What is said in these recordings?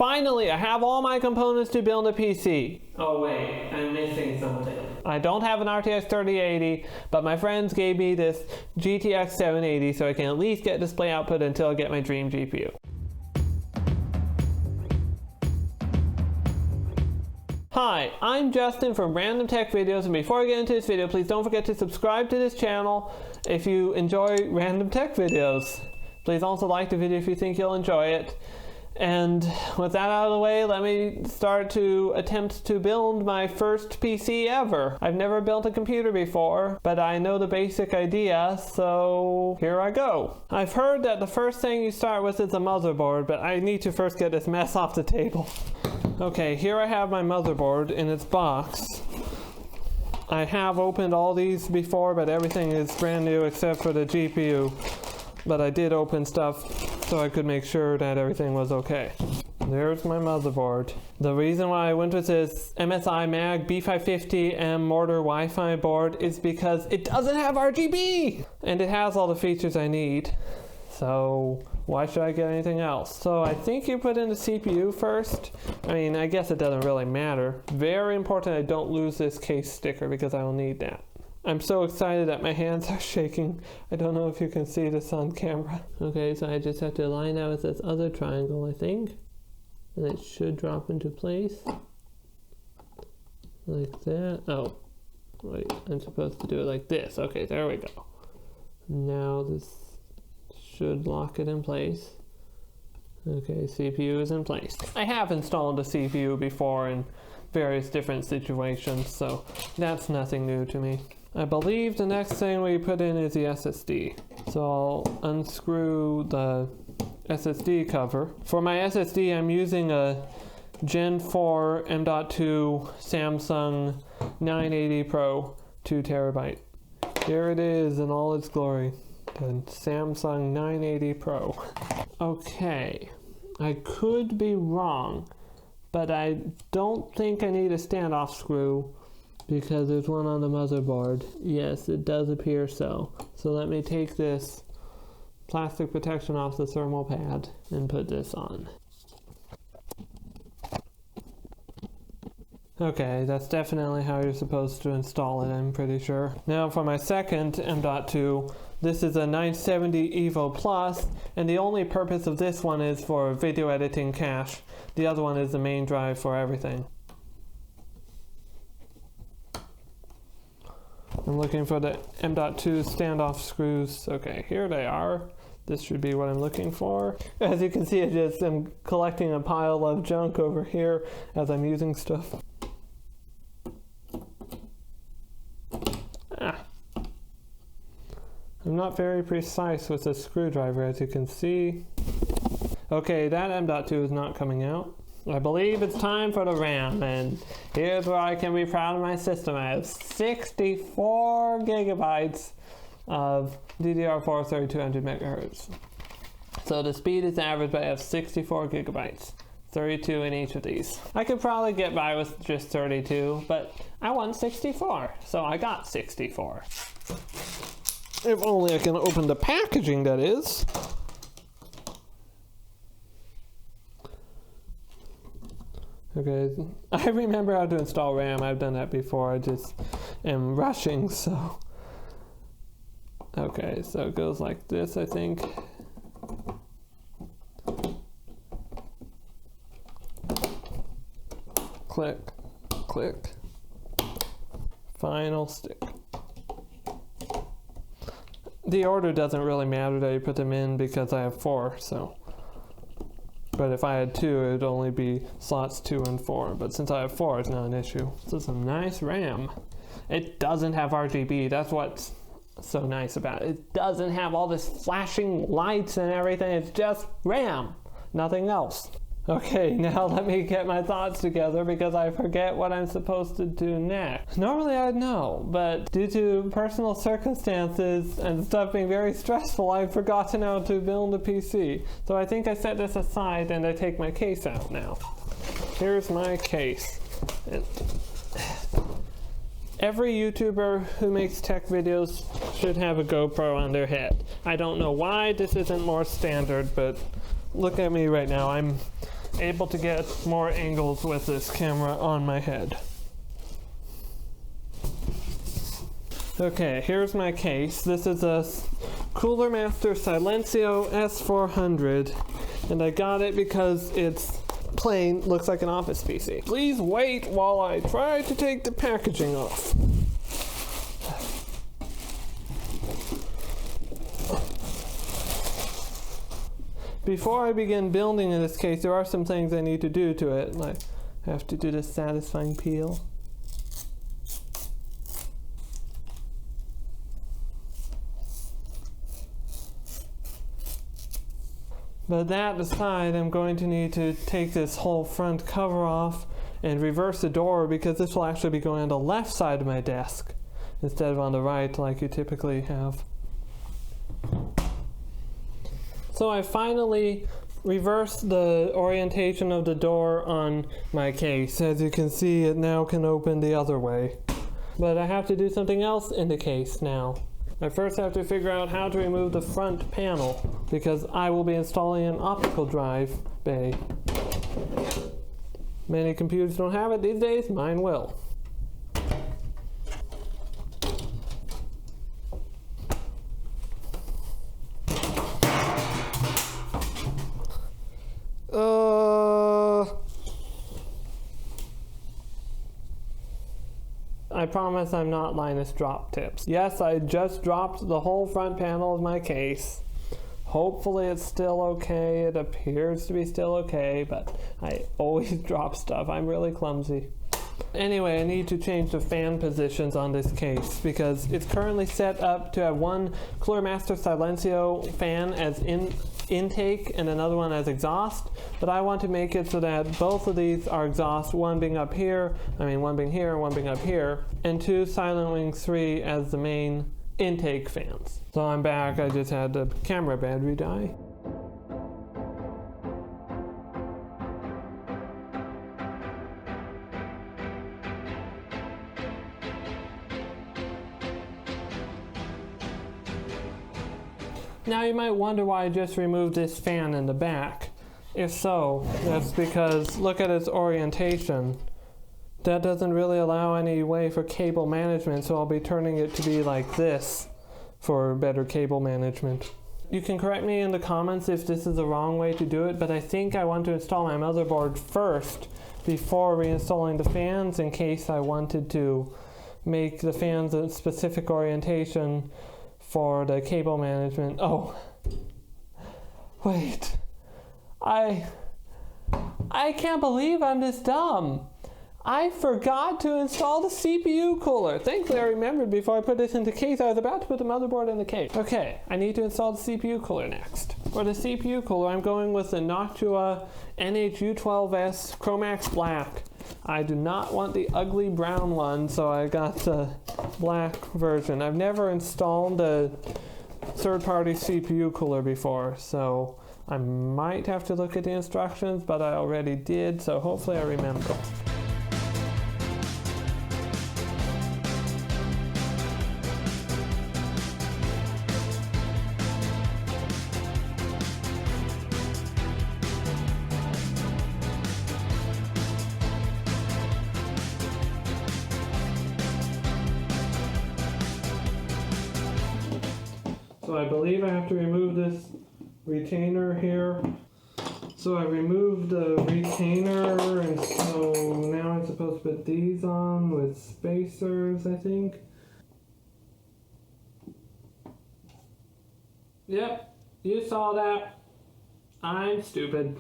Finally, I have all my components to build a PC. Oh wait, I'm missing something. I don't have an RTX 3080, but my friends gave me this GTX 780 so I can at least get display output until I get my dream GPU. Hi, I'm Justin from Random Tech Videos, and before I get into this video, please don't forget to subscribe to this channel if you enjoy Random Tech Videos. Please also like the video if you think you'll enjoy it. And with that out of the way, let me start to attempt to build my first PC ever. I've never built a computer before, but I know the basic idea, so here I go. I've heard that the first thing you start with is a motherboard, but I need to first get this mess off the table. Okay, here I have my motherboard in its box. I have opened all these before, but everything is brand new except for the GPU. But I did open stuff so I could make sure that everything was okay. There's my motherboard. The reason why I went with this MSI Mag B550M Mortar Wi-Fi board is because it doesn't have RGB! And it has all the features I need. So why should I get anything else? So I think you put in the CPU first. I mean, I guess it doesn't really matter. Very important I don't lose this case sticker because I will need that. I'm so excited that my hands are shaking. I don't know if you can see this on camera. Okay, so I just have to align that with this other triangle, I think. And it should drop into place. Like that. Oh, wait, I'm supposed to do it like this. Okay, there we go. Now this should lock it in place. Okay, CPU is in place. I have installed a CPU before in various different situations, so that's nothing new to me. I believe the next thing we put in is the SSD. So I'll unscrew the SSD cover. For my SSD, I'm using a Gen 4 M.2 Samsung 980 Pro 2 terabyte. Here it is in all its glory. The Samsung 980 Pro. Okay, I could be wrong, but I don't think I need a standoff screw because there's one on the motherboard. Yes, it does appear so. So let me take this plastic protection off the thermal pad and put this on. Okay, that's definitely how you're supposed to install it, I'm pretty sure. Now for my second M.2, this is a 970 Evo Plus, and the only purpose of this one is for video editing cache. The other one is the main drive for everything. I'm looking for the M.2 standoff screws. Okay, here they are. This should be what I'm looking for. As you can see, I just am collecting a pile of junk over here as I'm using stuff. I'm not very precise with the screwdriver, as you can see. Okay, that M.2 is not coming out. I believe it's time for the RAM, and here's where I can be proud of my system. I have 64 gigabytes of DDR4 3200 megahertz. So the speed is average, but I have 64 gigabytes, 32 in each of these. I could probably get by with just 32, but I want 64, so I got 64. If only I can open the packaging, that is. Okay, I remember how to install RAM. I've done that before. I just am rushing, so. Okay, so it goes like this, I think. Click, click. Final stick. The order doesn't really matter that you put them in because I have 4, so. But if I had 2, it would only be slots 2 and 4. But since I have 4, it's not an issue. This is some nice RAM. It doesn't have RGB. That's what's so nice about it. It doesn't have all this flashing lights and everything. It's just RAM. Nothing else. Okay, now let me get my thoughts together because I forget what I'm supposed to do next. Normally I'd know, but due to personal circumstances and stuff being very stressful, I've forgotten how to build a PC. So I think I set this aside and I take my case out now. Here's my case. Every YouTuber who makes tech videos should have a GoPro on their head. I don't know why this isn't more standard, but look at me right now. I'm able to get more angles with this camera on my head. Okay, here's my case. This is a Cooler Master Silencio S400, and I got it because it's plain, looks like an office PC. Please wait while I try to take the packaging off. Before I begin building in this case, there are some things I need to do to it. Like, I have to do this satisfying peel. But that aside, I'm going to need to take this whole front cover off and reverse the door, because this will actually be going on the left side of my desk instead of on the right like you typically have. So I finally reversed the orientation of the door on my case. As you can see, it now can open the other way. But I have to do something else in the case now. I first have to figure out how to remove the front panel, because I will be installing an optical drive bay. Many computers don't have it these days, mine will. I promise I'm not Linus drop tips. Yes, I just dropped the whole front panel of my case. Hopefully it's still okay. It appears to be still okay, but I always drop stuff. I'm really clumsy. Anyway, I need to change the fan positions on this case because it's currently set up to have one Cooler Master Silencio fan as intake and another one as exhaust, but I want to make it so that both of these are exhaust, one being up here, one being here, one being up here, and two Silentwing 3 as the main intake fans. So I'm back. I just had the camera battery die. Now you might wonder why I just removed this fan in the back. If so, that's because look at its orientation. That doesn't really allow any way for cable management, so I'll be turning it to be like this for better cable management. You can correct me in the comments if this is the wrong way to do it, but I think I want to install my motherboard first before reinstalling the fans, in case I wanted to make the fans a specific orientation for the cable management. Oh, wait. I can't believe I'm this dumb. I forgot to install the CPU cooler. Thankfully I remembered before I put this in the case. I was about to put the motherboard in the case. Okay, I need to install the CPU cooler next. For the CPU cooler, I'm going with the Noctua NH-U12S chromax black. I do not want the ugly brown one, so I got the black version. I've never installed a third-party CPU cooler before, so I might have to look at the instructions, but I already did, so hopefully I remember. So I believe I have to remove this retainer here. So I removed the retainer, and so now I'm supposed to put these on with spacers, I think. Yep, you saw that. I'm stupid.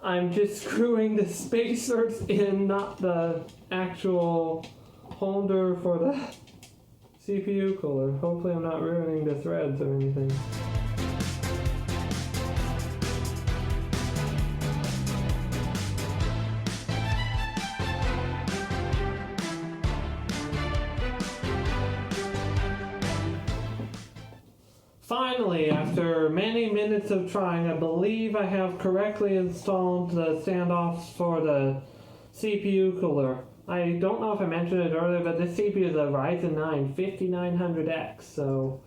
I'm just screwing the spacers in, not the actual holder for the CPU cooler. Hopefully I'm not ruining the threads or anything. Finally, after many minutes of trying, I believe I have correctly installed the standoffs for the CPU cooler. I don't know if I mentioned it earlier, but this CPU is a Ryzen 9 5900X, so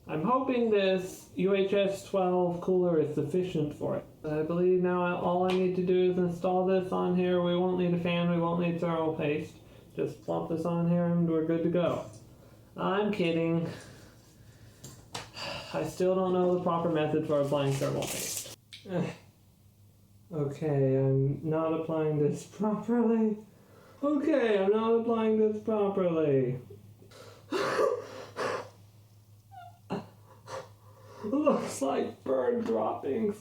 I'm hoping this UHS 12 cooler is sufficient for it. I believe now all I need to do is install this on here. We won't need a fan, we won't need thermal paste. Just plop this on here and we're good to go. I'm kidding. I still don't know the proper method for applying thermal paste. Okay, I'm not applying this properly. Okay, I'm not applying this properly. Looks like burn droppings.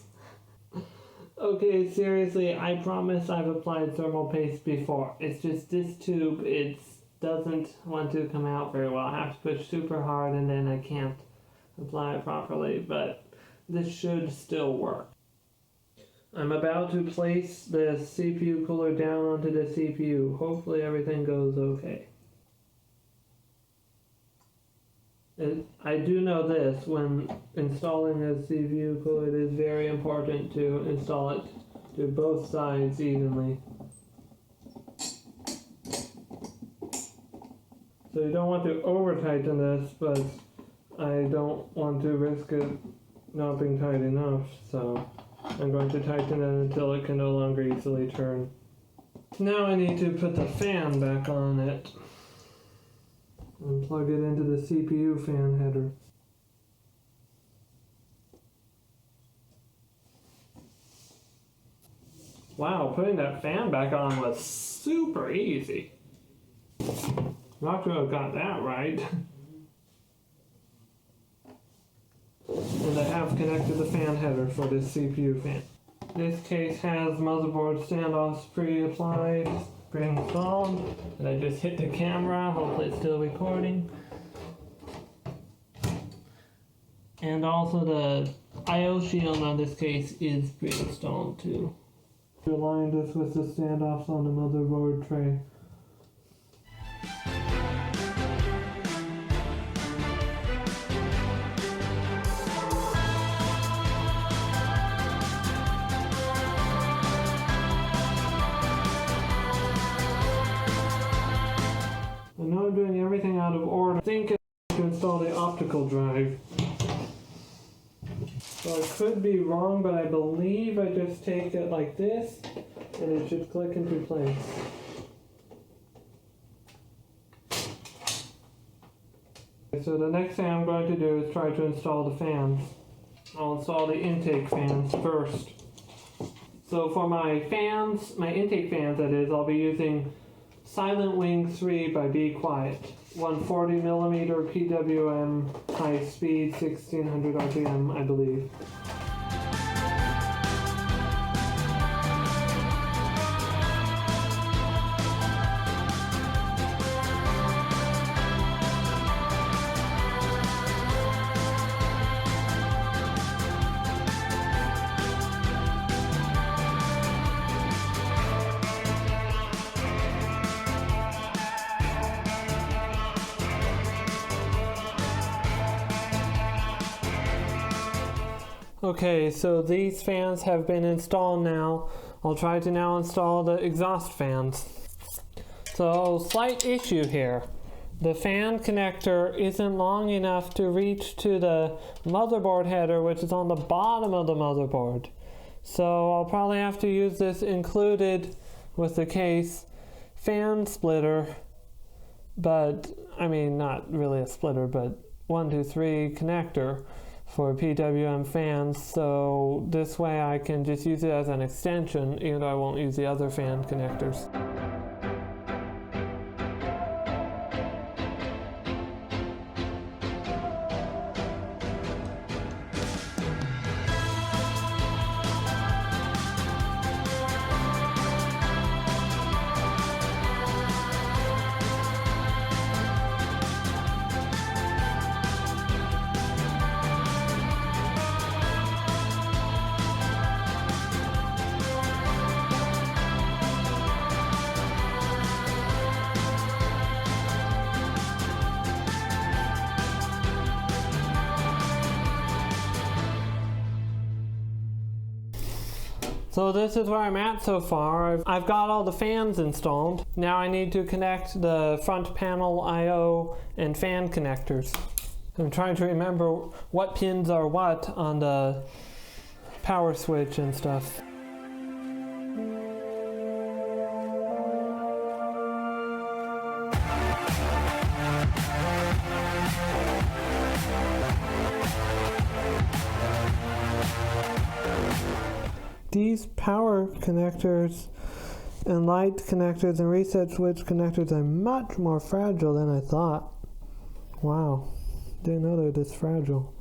Okay, seriously, I promise I've applied thermal paste before. It's just this tube, it doesn't want to come out very well. I have to push super hard and then I can't apply it properly, but this should still work. I'm about to place the CPU cooler down onto the CPU. Hopefully everything goes okay. I do know this, when installing a CPU cooler, it is very important to install it to both sides evenly. So you don't want to over tighten this, but I don't want to risk it not being tight enough, so I'm going to tighten it until it can no longer easily turn. Now I need to put the fan back on it and plug it into the CPU fan header. Wow, putting that fan back on was super easy. Not to have got that right. And I have connected the fan header for this CPU fan. This case has motherboard standoffs pre-applied, pre-installed, and I just hit the camera, hopefully it's still recording. And also the I/O shield on this case is pre-installed too. To align this with the standoffs on the motherboard tray. I know I'm doing everything out of order. I think I have to install the optical drive. So I could be wrong, but I believe I just take it like this, and it should click into place. So the next thing I'm going to do is try to install the fans. I'll install the intake fans first. So for my fans, my intake fans that is, I'll be using Silent Wing 3 by Be Quiet. 140mm PWM, high speed, 1600 RPM, I believe. Okay, so these fans have been installed now. I'll try to now install the exhaust fans. So, slight issue here. The fan connector isn't long enough to reach to the motherboard header, which is on the bottom of the motherboard. So I'll probably have to use this included with the case fan splitter, but I mean not really a splitter, but 1, 2, 3 connector for PWM fans, so this way I can just use it as an extension even though I won't use the other fan connectors. So this is where I'm at so far. I've got all the fans installed. Now I need to connect the front panel I/O and fan connectors. I'm trying to remember what pins are what on the power switch and stuff. These power connectors and light connectors and reset switch connectors are much more fragile than I thought. Wow, didn't know they're this fragile.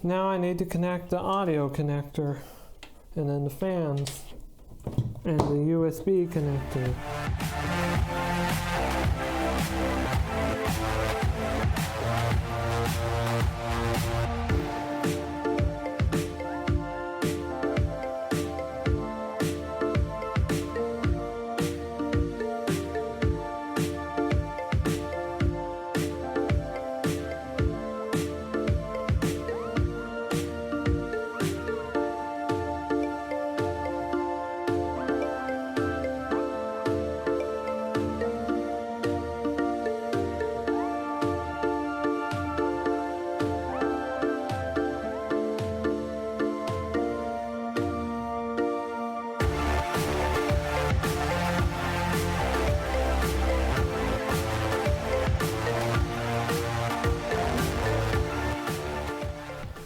Now I need to connect the audio connector, and then the fans, and the USB connector.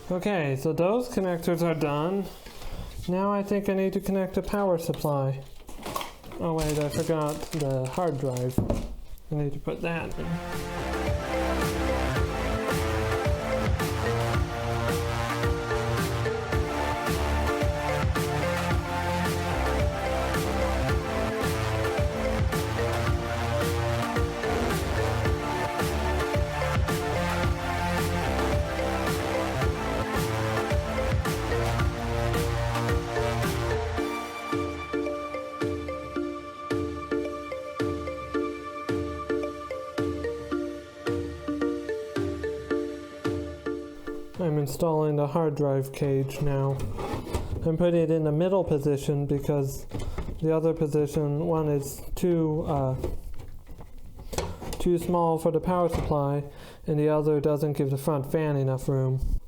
Okay, so those connectors are done. Now I think I need to connect a power supply. Oh wait, I forgot the hard drive. I need to put that in. I'm installing the hard drive cage now. I'm putting it in the middle position because the other position, one is too small for the power supply, and the other doesn't give the front fan enough room.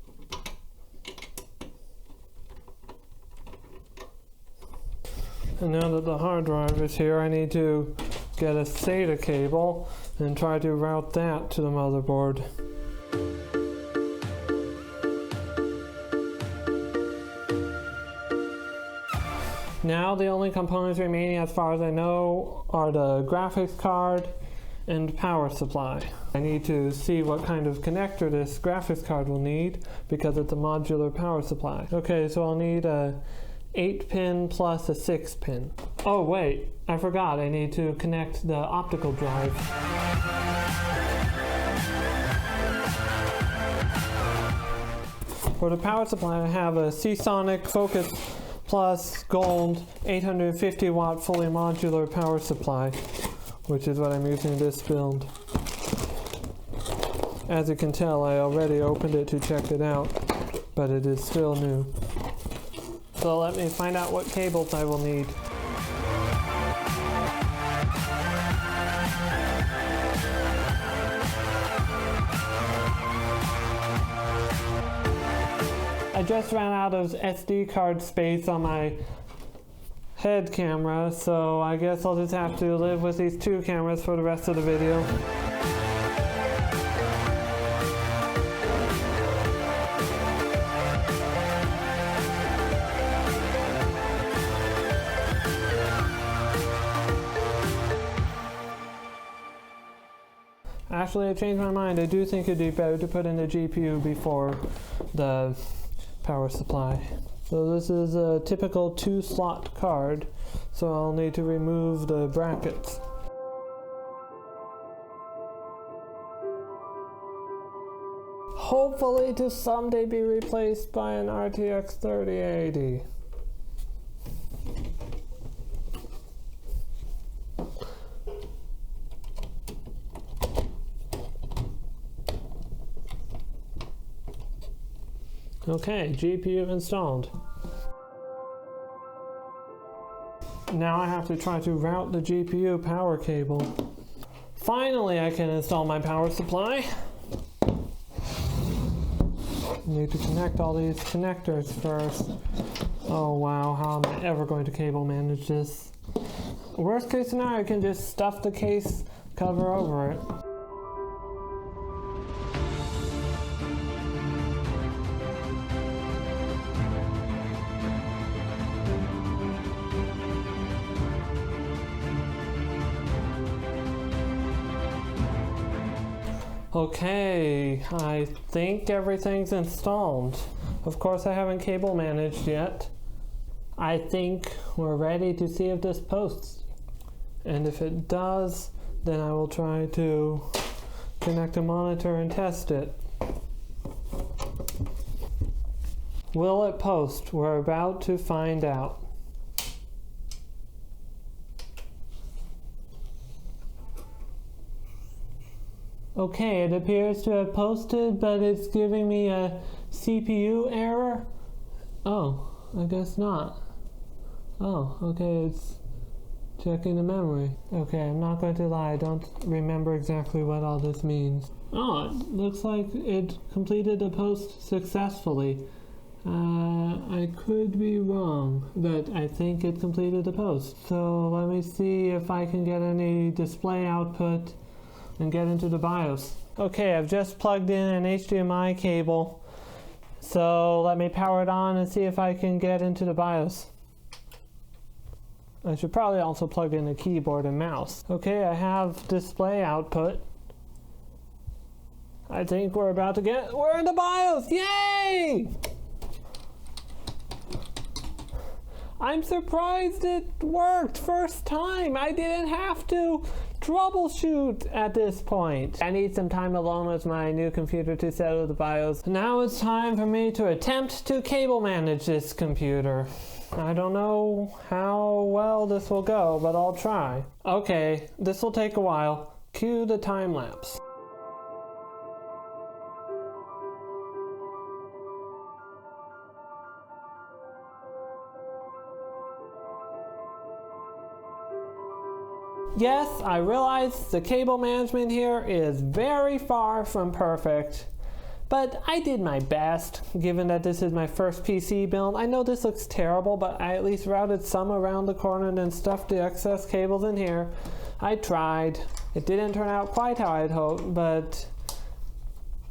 And now that the hard drive is here, I need to get a SATA cable and try to route that to the motherboard. Now the only components remaining as far as I know are the graphics card and power supply. I need to see what kind of connector this graphics card will need because it's a modular power supply. Okay, so I'll need a 8-pin plus a 6-pin. Oh wait, I forgot, I need to connect the optical drive. For the power supply I have a Seasonic Focus Plus Gold 850 watt fully modular power supply, which is what I'm using in this build. As you can tell, I already opened it to check it out, but it is still new. So let me find out what cables I will need. I just ran out of SD card space on my head camera, so I guess I'll just have to live with these two cameras for the rest of the video. Actually, I changed my mind. I do think it'd be better to put in the GPU before the power supply. So this is a typical 2-slot card, so I'll need to remove the brackets. Hopefully to someday be replaced by an RTX 3080. Okay, GPU installed. Now I have to try to route the GPU power cable. Finally, I can install my power supply. Need to connect all these connectors first. Oh wow, how am I ever going to cable manage this? Worst case scenario, I can just stuff the case cover over it. Okay, I think everything's installed. Of course, I haven't cable managed yet. I think we're ready to see if this posts. And if it does, then I will try to connect a monitor and test it. Will it post? We're about to find out. Okay, it appears to have posted, but it's giving me a CPU error. Oh, I guess not. Oh, okay, it's checking the memory. Okay, I'm not going to lie, I don't remember exactly what all this means. Oh, it looks like it completed the post successfully. I could be wrong, but I think it completed the post. So let me see if I can get any display output and get into the BIOS. Okay, I've just plugged in an HDMI cable. So let me power it on and see if I can get into the BIOS. I should probably also plug in a keyboard and mouse. Okay, I have display output. I think we're in the BIOS, yay! I'm surprised it worked first time. I didn't have to troubleshoot at this point. I need some time alone with my new computer to settle the BIOS. Now it's time for me to attempt to cable manage this computer. I don't know how well this will go, but I'll try. Okay, this will take a while. Cue the time lapse. Yes, I realize the cable management here is very far from perfect, but I did my best, given that this is my first PC build. I know this looks terrible, but I at least routed some around the corner and then stuffed the excess cables in here. I tried. It didn't turn out quite how I'd hoped, but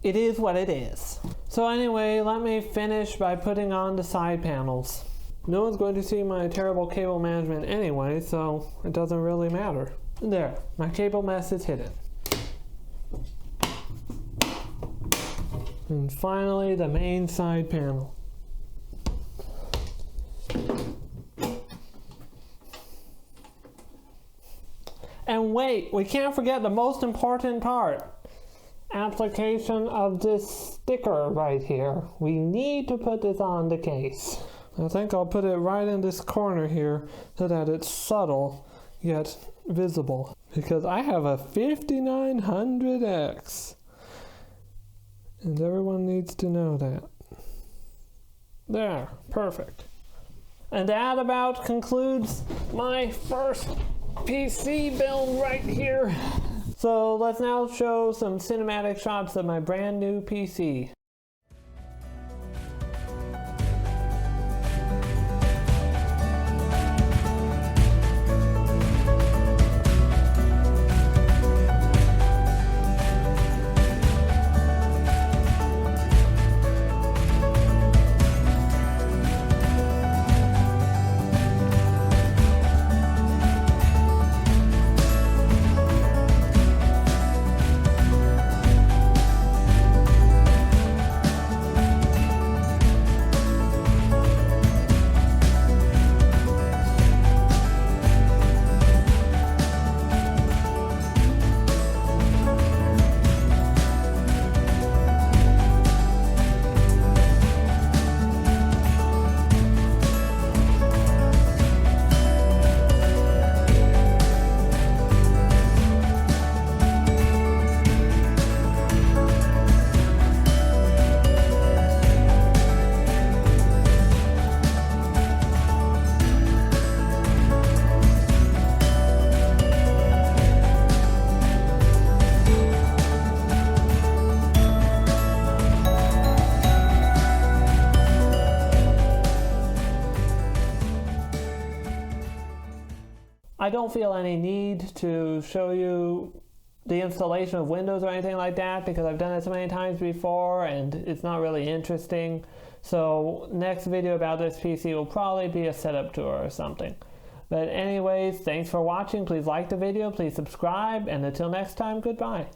it is what it is. So anyway, let me finish by putting on the side panels. No one's going to see my terrible cable management anyway, so it doesn't really matter. There, my cable mess is hidden. And finally, the main side panel. And wait, we can't forget the most important part. Application of this sticker right here. We need to put this on the case. I think I'll put it right in this corner here so that it's subtle yet visible. Because I have a 5900X. And everyone needs to know that. There, perfect. And that about concludes my first PC build right here. So let's now show some cinematic shots of my brand new PC. I don't feel any need to show you the installation of Windows or anything like that because I've done it so many times before and it's not really interesting. So next video about this PC will probably be a setup tour or something. But anyways, thanks for watching. Please like the video, please subscribe, and until next time, goodbye.